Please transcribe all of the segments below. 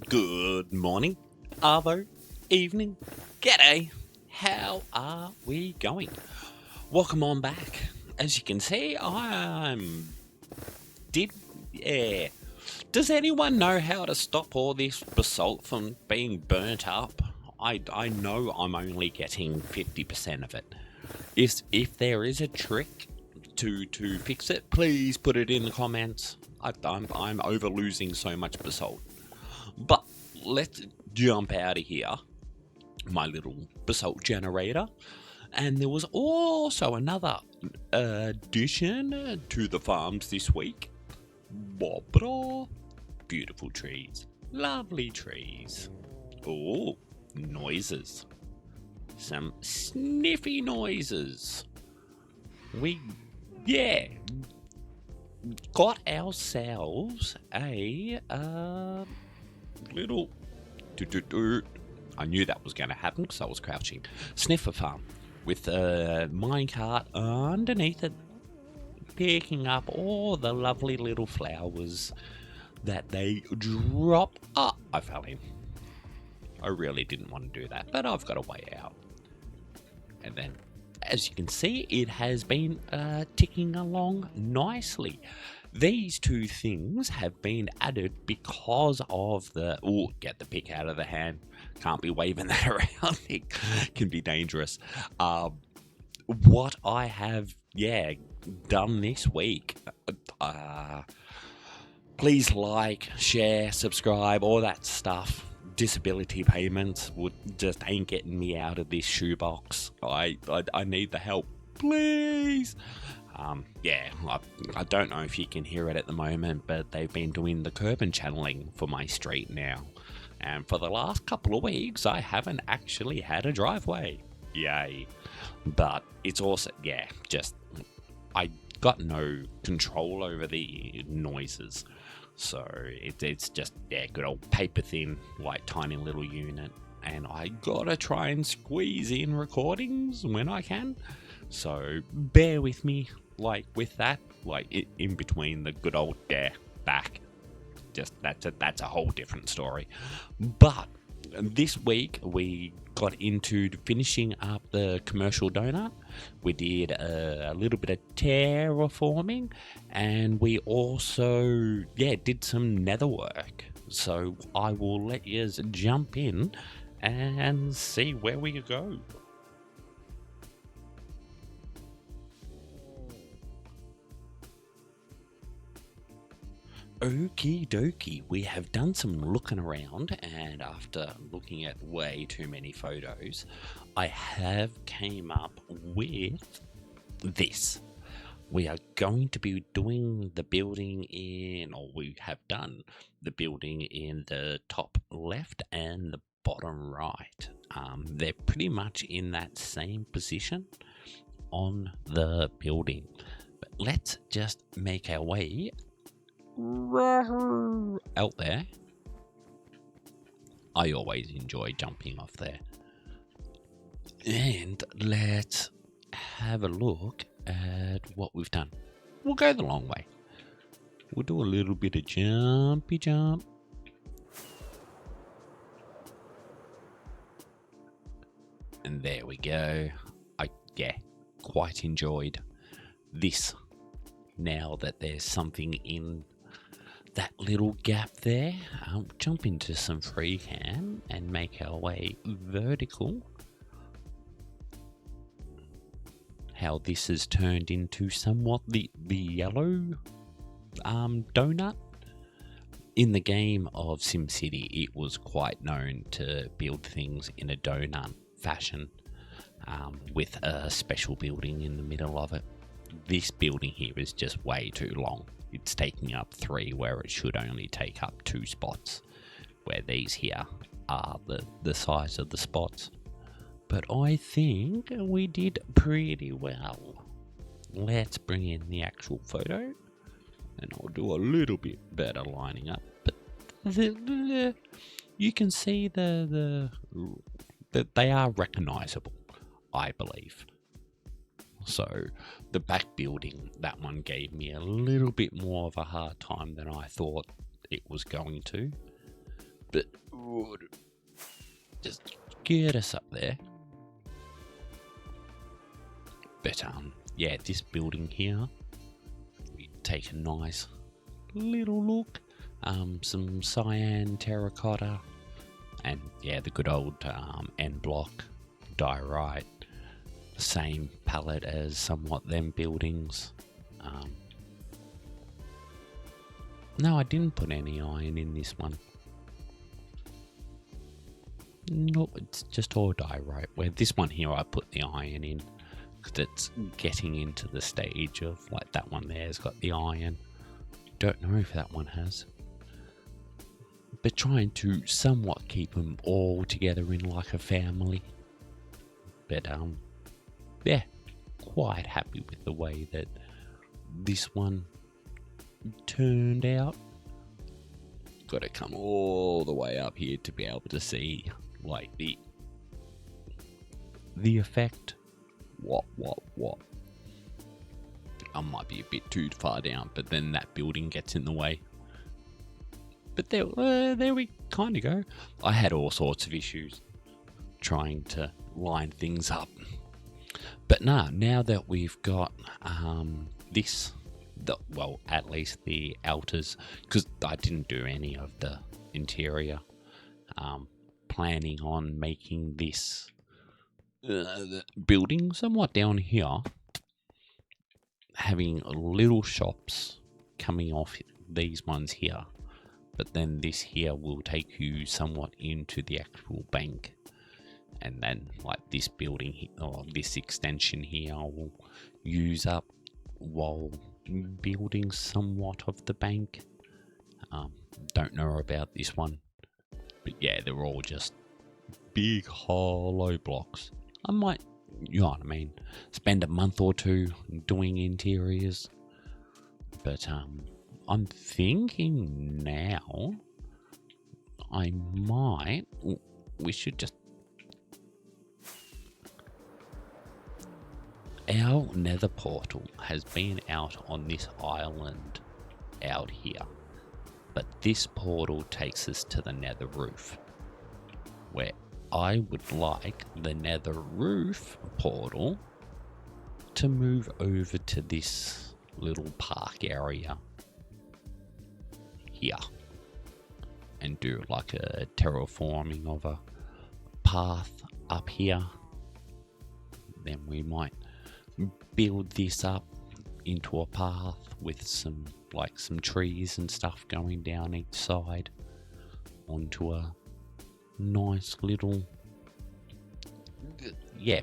Good morning, arvo, evening, g'day. How are we going? Welcome on back. As you can see, yeah. Does anyone know how to stop all this basalt from being burnt up? I know I'm only getting 50% of it. If there is a trick to fix it, please put it in the comments. I'm over losing so much basalt. But let's jump out of here. My little basalt generator. And there was also another addition to the farms this week. Beautiful trees. Lovely trees. Oh, noises. Some sniffy noises. We got ourselves a little I knew that was going to happen because I was crouching. Sniffer farm with a minecart underneath it, picking up all the lovely little flowers that they drop. Oh, I fell in. I really didn't want to do that, but I've got a way out. And then, as you can see, it has been ticking along nicely. These two things have been added because of the... Oh, get the pick out of the hand. Can't be waving that around. It can be dangerous. What I have, done this week. Please like, share, subscribe, all that stuff. Disability payments just ain't getting me out of this shoebox. I need the help. Please. I don't know if you can hear it at the moment, but they've been doing the curb and channeling for my street now. And for the last couple of weeks, I haven't actually had a driveway. Yay. But it's also, I got no control over the noises. So it's just, good old paper thin, like tiny little unit. And I gotta try and squeeze in recordings when I can. So bear with me, with that, in between the good old back. Just that's a whole different story. But this week we got into finishing up the commercial donut. We did a little bit of terraforming, and we also did some nether work. So I will let you jump in and see where we go. Okie dokie, we have done some looking around, and after looking at way too many photos, I have came up with this. We are going to be doing the building we have done the building in the top left and the bottom right. They're pretty much in that same position on the building. But let's just make our way out there. I always enjoy jumping off there. And let's have a look at what we've done. We'll go the long way. We'll do a little bit of jumpy jump. And there we go. I quite enjoyed this. Now that there's something in that little gap there, jump into some freehand and make our way vertical. How this has turned into somewhat the yellow donut. In the game of SimCity, it was quite known to build things in a donut fashion, with a special building in the middle of it. This building here is just way too long. It's taking up 3 where it should only take up 2 spots, where these here are the size of the spots. But I think we did pretty well. Let's bring in the actual photo, and I'll do a little bit better lining up. But you can see that they are recognizable, I believe. So the back building, that one gave me a little bit more of a hard time than I thought it was going to. But just get us up there. But yeah, this building here, we take a nice little look. Some cyan terracotta, and yeah, the good old end block diorite. Same palette as somewhat them buildings. No, I didn't put any iron in this one. No, it's just all diorite. Where this one here, I put the iron in because it's getting into the stage of like that one there's got the iron. Don't know if that one has. But trying to somewhat keep them all together in like a family. But yeah, quite happy with the way that this one turned out. Got to come all the way up here to be able to see like the effect. What? I might be a bit too far down, but then that building gets in the way. But there we kind of go. I had all sorts of issues trying to line things up. But now that we've got well, at least the outers, because I didn't do any of the interior. Planning on making this building somewhat down here, having little shops coming off these ones here. But then this here will take you somewhat into the actual bank. And then like this building or this extension here will use up while building somewhat of the bank. Don't know about this one. But yeah, they're all just big hollow blocks. I might, you know what I mean, spend a month or two doing interiors. But I'm thinking now we should just, our nether portal has been out on this island out here, but this portal takes us to the nether roof, where I would like the nether roof portal to move over to this little park area here and do like a terraforming of a path up here. Then we might build this up into a path with some trees and stuff going down each side onto a nice little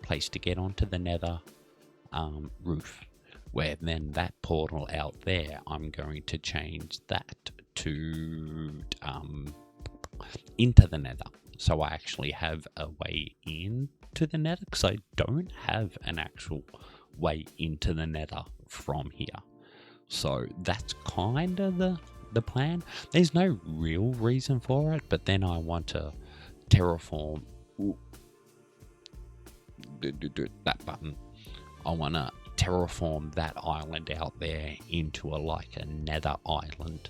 place to get onto the nether roof, where then that portal out there, I'm going to change that to into the nether, so I actually have a way into the nether, because I don't have an actual way into the nether from here. So that's kind of the plan. There's no real reason for it, but then I want to terraform that button. I want to terraform that island out there into a nether island,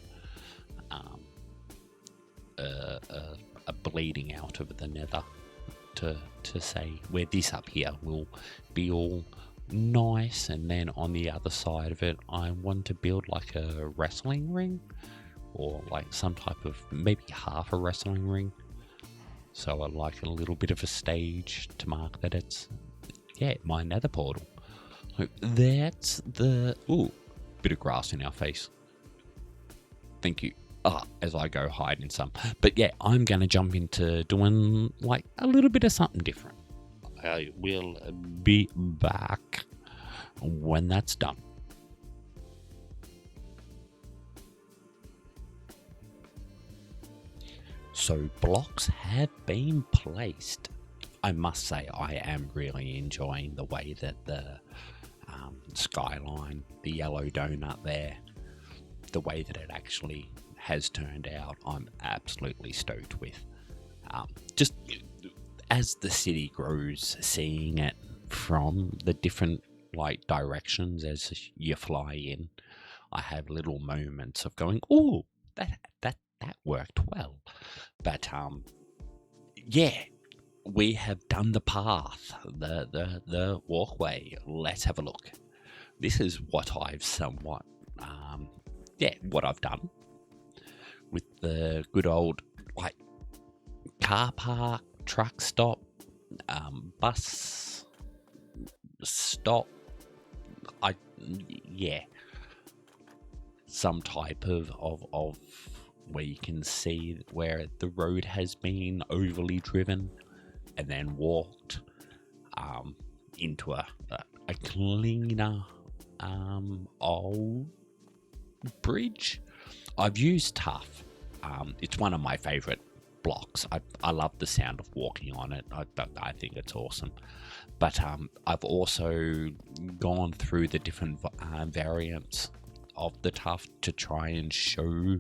a bleeding out of the nether, to say where this up here will be all nice, and then on the other side of it I want to build like a wrestling ring, or like some type of, maybe half a wrestling ring, so I like a little bit of a stage to mark that it's my nether portal. So that's the bit of grass in our face, thank you. As I go hide in some. But yeah, I'm gonna jump into doing like a little bit of something different. I will be back when that's done. So blocks have been placed. I must say I am really enjoying the way that the skyline, the yellow donut there, the way that it actually has turned out, I'm absolutely stoked with. Just as the city grows, seeing it from the different directions as you fly in, I have little moments of going, oh, that that worked well. But yeah, we have done the path, the walkway. Let's have a look. This is what I've somewhat, what I've done with the good old like car park, truck stop, bus stop. Some type of where you can see where the road has been overly driven and then walked into a cleaner old bridge. I've used Tough. It's one of my favorite blocks. I love the sound of walking on it. I think it's awesome. But I've also gone through the different variants of the Tough to try and show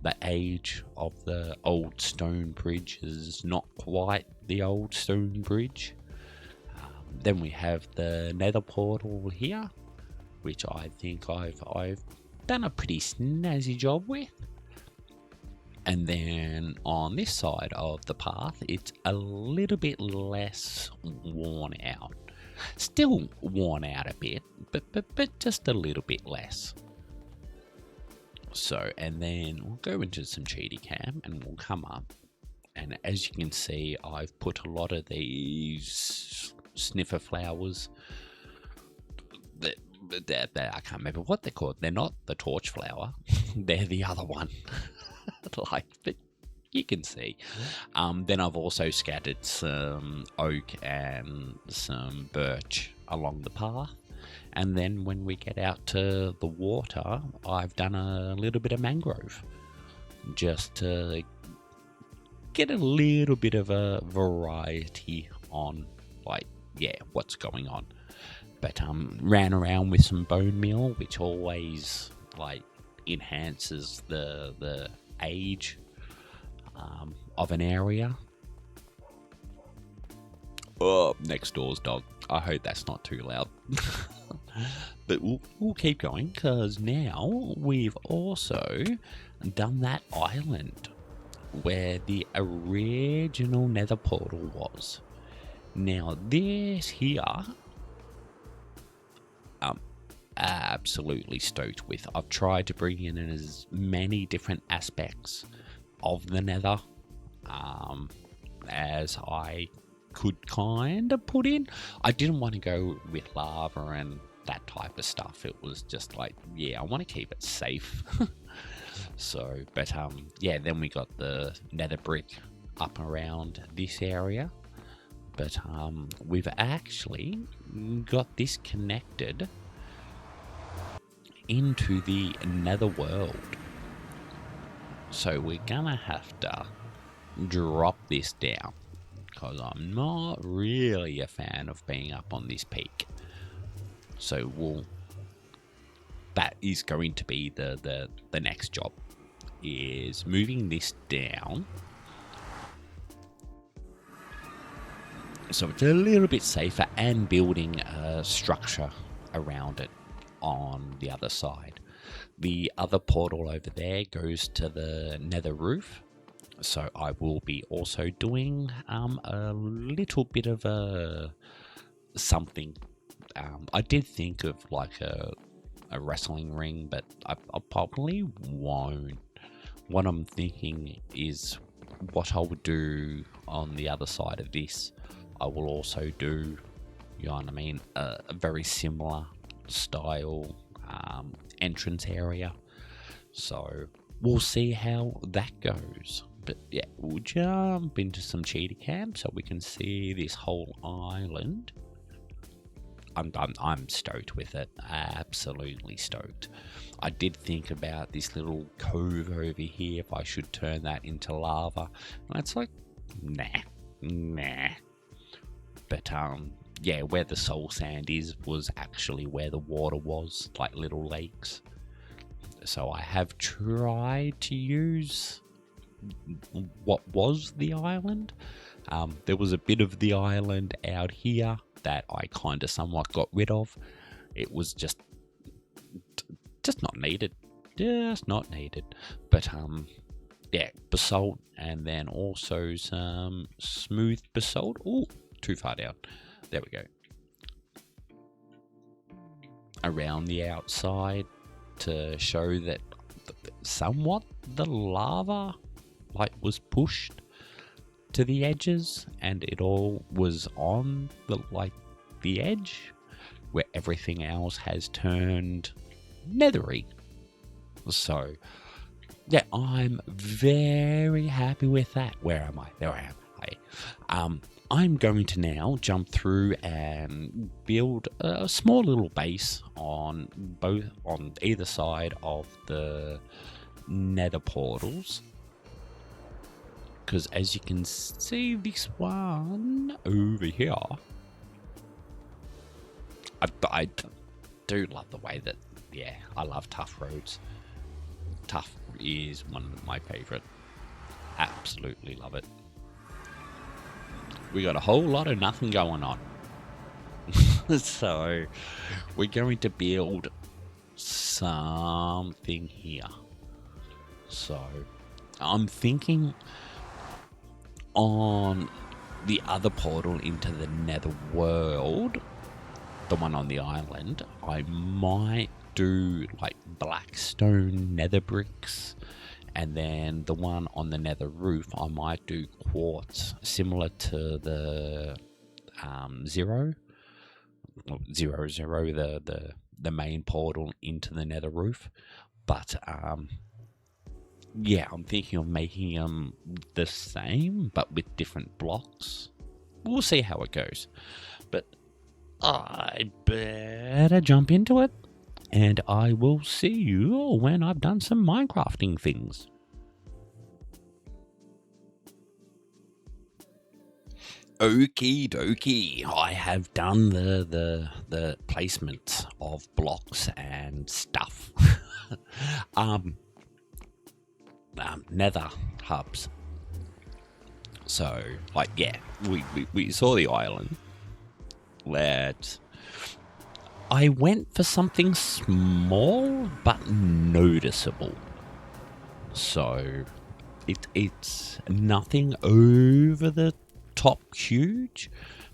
the age of the old stone bridge is not quite the old stone bridge. Then we have the Nether portal here, which I think I've done a pretty snazzy job with. And then on this side of the path, it's a little bit less worn out. Still worn out a bit, but just a little bit less. So, and then we'll go into some cheaty cam and we'll come up. And as you can see, I've put a lot of these sniffer flowers that I can't remember what they're called. They're not the torch flower. They're the other one. But you can see. Then I've also scattered some oak and some birch along the path. And then when we get out to the water, I've done a little bit of mangrove just to get a little bit of a variety on what's going on. But ran around with some bone meal, which always enhances the age of an area. Oh, next door's dog. I hope that's not too loud. But we'll keep going, because now we've also done that island where the original Nether portal was. Now this here, I'm absolutely stoked with. I've tried to bring in as many different aspects of the Nether as I could kind of put in. I didn't want to go with lava and that type of stuff. It was just I want to keep it safe. So, but then we got the Nether brick up around this area. But we've actually got this connected into the Nether world. So we're gonna have to drop this down, because I'm not really a fan of being up on this peak. So that is going to be the next job, is moving this down so it's a little bit safer, and building a structure around it on the other side. The other portal over there goes to the Nether roof. So I will be also doing a little bit of something. I did think of a wrestling ring, but I probably won't. What I'm thinking is what I would do on the other side of this, I will also do, you know what I mean, a very similar style entrance area. So we'll see how that goes. But yeah, we'll jump into some cheater cam so we can see this whole island. I'm stoked with it. Absolutely stoked. I did think about this little cove over here, if I should turn that into lava. And it's nah. But where the soul sand was actually where the water was, like little lakes. So I have tried to use what was the island. There was a bit of the island out here that I kind of somewhat got rid of. It was just not needed. But yeah, basalt, and then also some smooth basalt. Oh, too far down. There we go. Around the outside to show that somewhat the lava was pushed to the edges, and it all was on the edge where everything else has turned nethery. So yeah, I'm very happy with that. Where am I? There I am. I'm going to now jump through and build a small little base on either side of the nether portals. Because as you can see, this one over here, I do love the way that, yeah, I love tough roads. Tough is one of my favorite. Absolutely love it. We got a whole lot of nothing going on. So we're going to build something here. So I'm thinking on the other portal into the nether world, the one on the island, I might do like blackstone nether bricks, and then the one on the nether roof I might do quartz, similar to the zero, the main portal into the nether roof. But yeah, I'm thinking of making them the same but with different blocks. We'll see how it goes, but I better jump into it, and I will see you when I've done some Minecrafting things. Okie dokie, I have done the placement of blocks and stuff. Nether hubs. So, yeah, we saw the island. I went for something small but noticeable. So it's nothing over the top huge,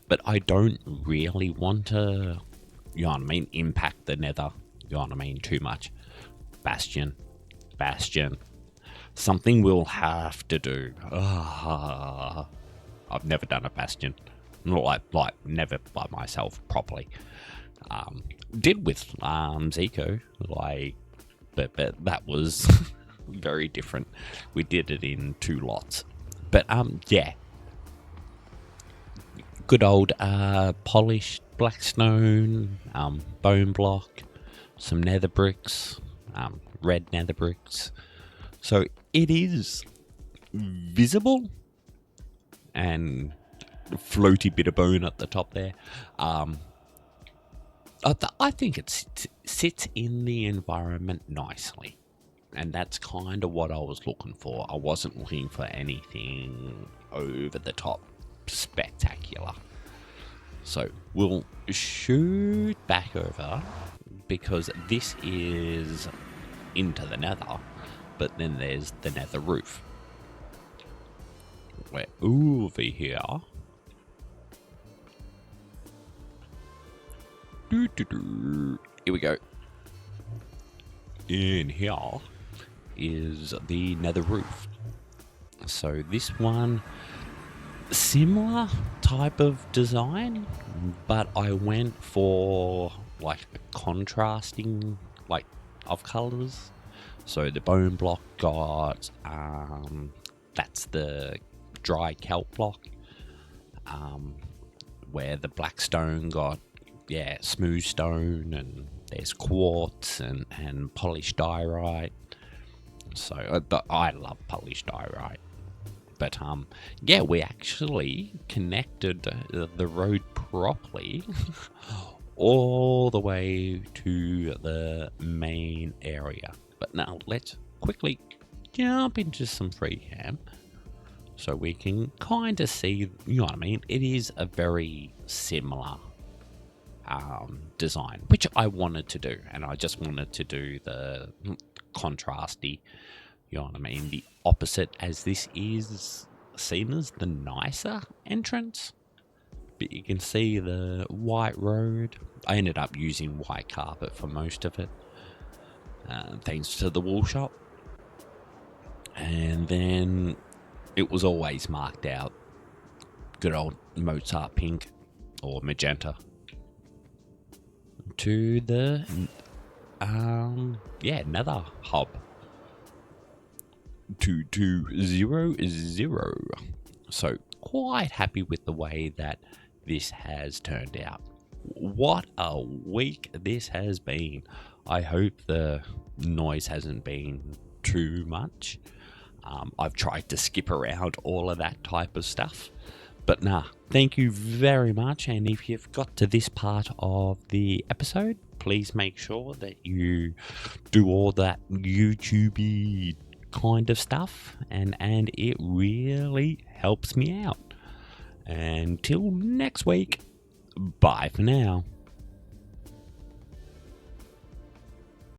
but I don't really want to, you know what I mean, impact the nether, you know what I mean, too much. Bastion. Something we'll have to do. I've never done a bastion. Not like never by myself properly. Did with Zico, but that was very different. We did it in 2 lots. But yeah. Good old polished blackstone, bone block, some nether bricks, red nether bricks. So it is visible, and floaty bit of bone at the top there. I think it sits in the environment nicely, and that's kind of what I was looking for. I wasn't looking for anything over the top spectacular. So we'll shoot back over, because this is into the nether, but then there's the nether roof. We're over here. Here we go. In here is the nether roof. So this one, similar type of design, but I went for like a contrasting of colors. So the bone block got that's the dry kelp block, where the black stone got smooth stone, and there's quartz and polished diorite. So I love polished diorite. But yeah, we actually connected the road properly all the way to the main area. But now let's quickly jump into some free cam so we can kind of see, you know what I mean? It is a very similar design, which I wanted to do, and I just wanted to do the contrasty You know what I mean? The opposite, as this is seen as the nicer entrance. But you can see the white road. I ended up using white carpet for most of it, thanks to the wool shop. And then it was always marked out good old Mozart pink or magenta to the Nether hub 2200. So quite happy with the way that this has turned out. What a week this has been. I hope the noise hasn't been too much. I've tried to skip around all of that type of stuff. But nah, thank you very much. And if you've got to this part of the episode, please make sure that you do all that YouTube-y kind of stuff. And it really helps me out. Until next week, bye for now.